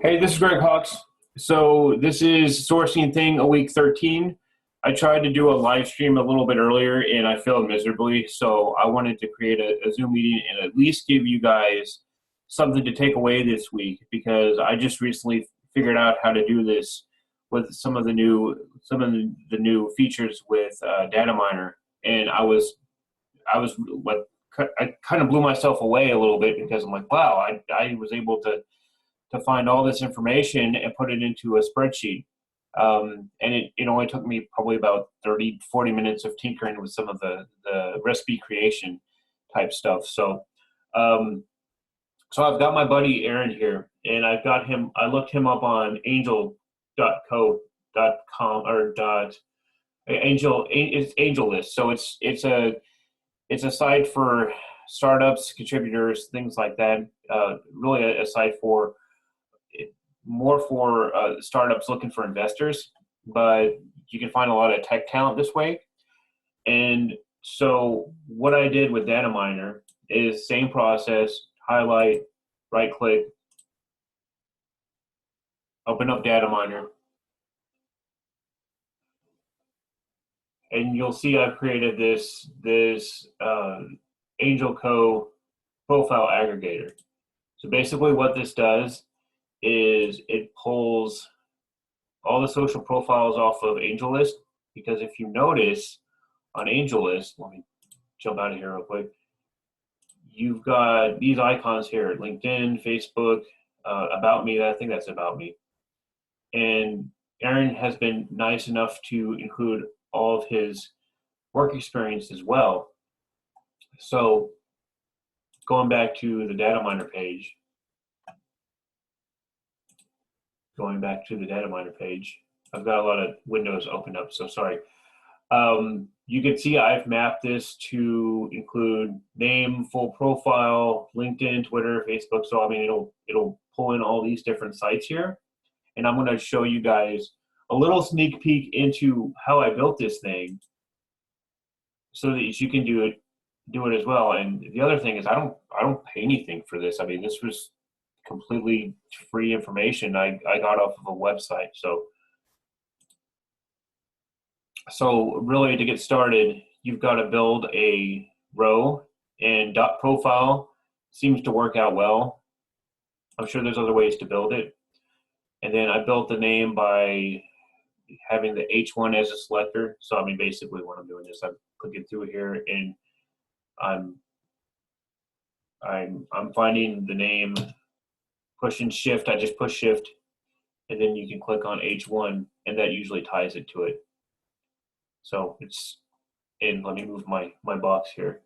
Hey, this is Greg Hawks. So this is sourcing thing a week 13. I tried to do a live stream a little bit earlier and I failed miserably. So I wanted to create a Zoom meeting and at least give you guys something to take away this week because I just recently figured out how to do this with some of the new features with Dataminer, and I was like I kind of blew myself away a little bit because I'm like, wow, I was able to find all this information and put it into a spreadsheet. And it only took me probably about 30, 40 minutes of tinkering with some of the recipe creation type stuff. Um, so I've got my buddy Aaron here, and I've got him. I looked him up on angel.co.com or dot angel. It's AngelList. So it's a site for startups, contributors, things like that. Really a site for more for startups looking for investors, but you can find a lot of tech talent this way. And so what I did with Dataminer is same process, highlight, right click, open up Dataminer, and you'll see I've created this Angel Co profile aggregator. So basically what this does is it pulls all the social profiles off of AngelList, because if you notice on AngelList, let me jump out of here real quick. You've got these icons here: LinkedIn, Facebook, About Me. I think that's About Me. And Aaron has been nice enough to include all of his work experience as well. So going back to the Dataminer page, I've got a lot of windows opened up, so sorry. You can see I've mapped this to include name, full profile, LinkedIn, Twitter, Facebook. So I mean, it'll pull in all these different sites here, and I'm going to show you guys a little sneak peek into how I built this thing, so that you can do it as well. And the other thing is, I don't pay anything for this. I mean, this was completely free information I got off of a website. So really, to get started, you've got to build a row, and dot profile seems to work out well. I'm sure there's other ways to build it. And then I built the name by having the H1 as a selector. So I mean, basically what I'm doing is I'm clicking through here and I'm I'm finding the name, pushing shift. I just push shift, and then you can click on H1, and that usually ties it to it. So it's in. Let me move my box here.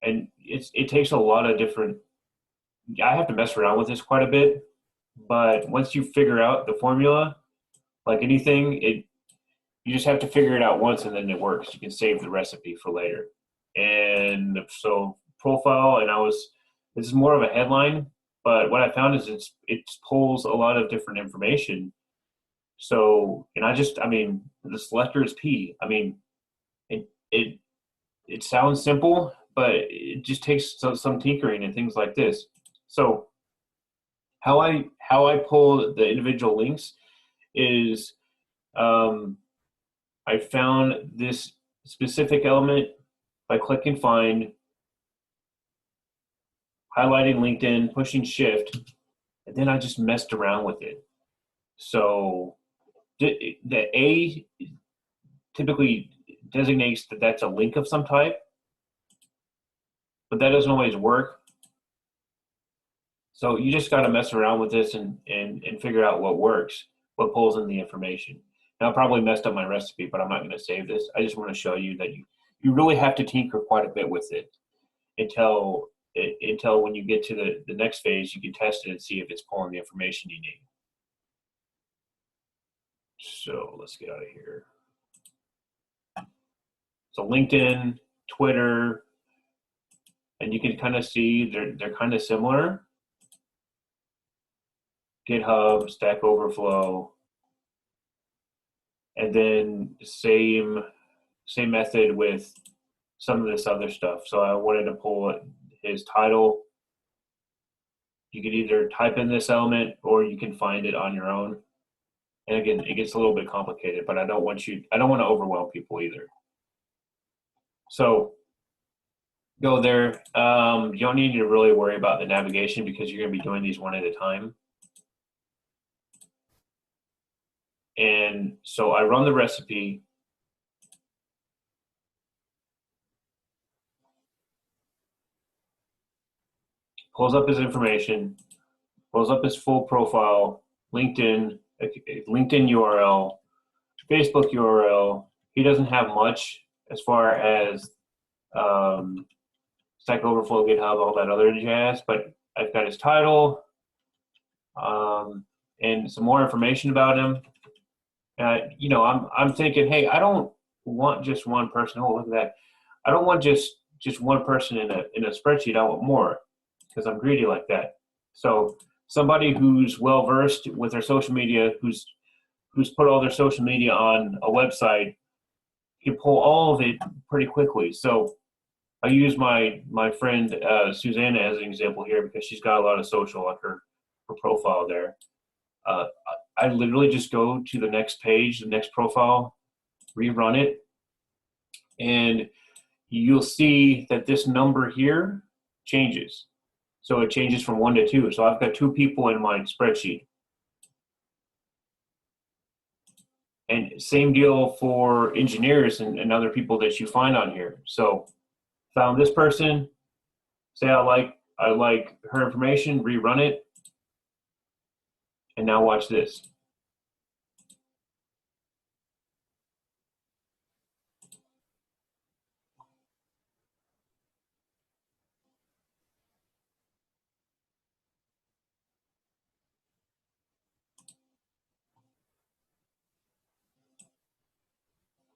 And it takes a lot of different. I have to mess around with this quite a bit, but once you figure out the formula, like anything, you just have to figure it out once, and then it works. You can save the recipe for later. And so profile, and this is more of a headline, but what I found is it pulls a lot of different information. So, and I mean, the selector is P. I mean, it it it sounds simple, but it just takes some tinkering and things like this. So how I pull the individual links is, um, I found this specific element by clicking find, highlighting LinkedIn, pushing shift, and then I just messed around with it. So the A typically designates that that's a link of some type, but that doesn't always work. So you just got to mess around with this and figure out what works, what pulls in the information. Now I probably messed up my recipe, but I'm not going to save this. I just want to show you that you really have to tinker quite a bit with it until when you get to the next phase, you can test it and see if it's pulling the information you need. So let's get out of here. So LinkedIn, Twitter, and you can kind of see they're kind of similar. GitHub, Stack Overflow, and then same method with some of this other stuff. So I wanted to pull his title, You could either type in this element or you can find it on your own. And again, it gets a little bit complicated, but I don't want to overwhelm people either. So go there. You don't need to really worry about the navigation because you're going to be doing these one at a time. And so I run the recipe. Pulls up his information, pulls up his full profile, LinkedIn URL, Facebook URL. He doesn't have much as far as Stack Overflow, GitHub, all that other jazz, but I've got his title and some more information about him. You know, I'm thinking, hey, I don't want just one person. Oh, look at that! I don't want just one person in a spreadsheet. I want more because I'm greedy like that. So somebody who's well versed with their social media, who's put all their social media on a website, can pull all of it pretty quickly. So I use my friend Susanna as an example here because she's got a lot of social on her profile there. I literally just go to the next page, the next profile, rerun it, and you'll see that this number here changes. So it changes from 1 to 2. So I've got 2 people in my spreadsheet. And same deal for engineers and other people that you find on here. So found this person, say I like her information, rerun it, and now watch this.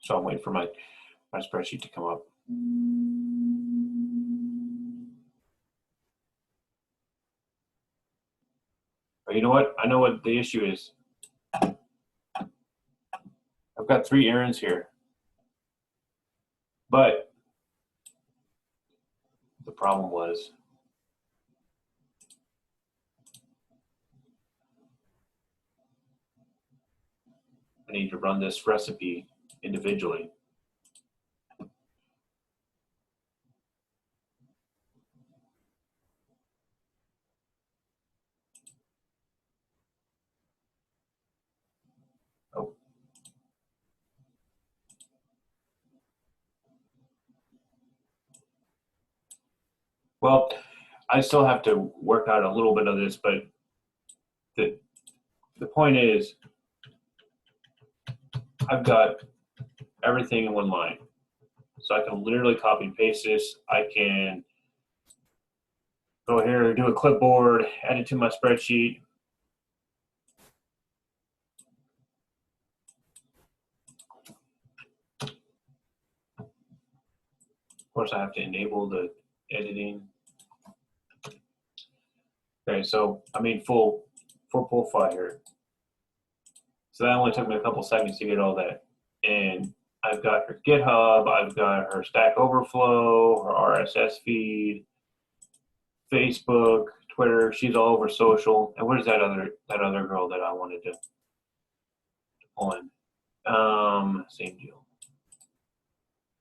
So I'm waiting for my spreadsheet to come up. But you know what? I know what the issue is. I've got 3 errands here. But the problem was I need to run this recipe individually. Oh. Well, I still have to work out a little bit of this, but the point is I've got everything in one line. So I can literally copy and paste this. I can go here, do a clipboard, add it to my spreadsheet. Of course, I have to enable the editing. Okay, so I mean full profile here. So that only took me a couple seconds to get all that. And I've got her GitHub, I've got her Stack Overflow, her RSS feed, Facebook, Twitter. She's all over social. And where's that other girl that I wanted to pull in? Same deal.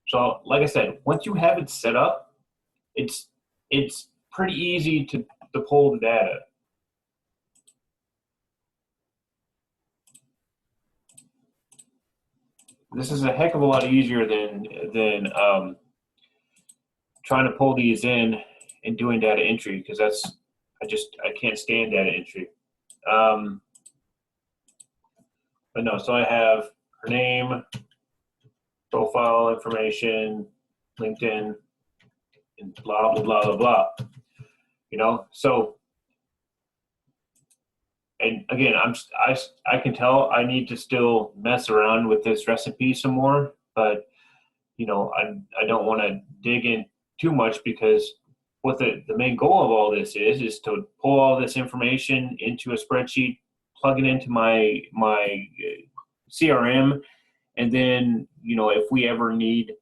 So like I said, once you have it set up, it's pretty easy to pull the data. This is a heck of a lot easier than trying to pull these in and doing data entry because I can't stand data entry. But no, so I have her name, profile information, LinkedIn, and blah blah blah blah blah. You know, so. And again, I can tell I need to still mess around with this recipe some more, but you know, I don't want to dig in too much because what the main goal of all this is to pull all this information into a spreadsheet, plug it into my CRM, and then you know if we ever need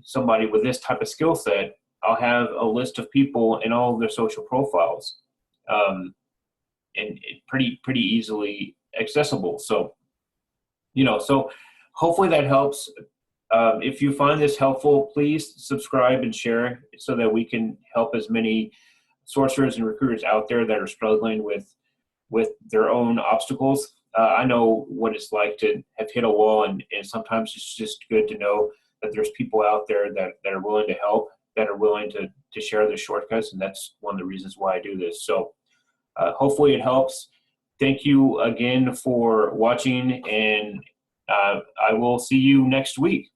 somebody with this type of skill set, I'll have a list of people in all of their social profiles. and pretty easily accessible. So, so hopefully that helps. If you find this helpful, please subscribe and share so that we can help as many sourcers and recruiters out there that are struggling with their own obstacles. I know what it's like to have hit a wall, and sometimes it's just good to know that there's people out there that are willing to help, that are willing to share the shortcuts, and that's one of the reasons why I do this. So hopefully it helps. Thank you again for watching, and I will see you next week.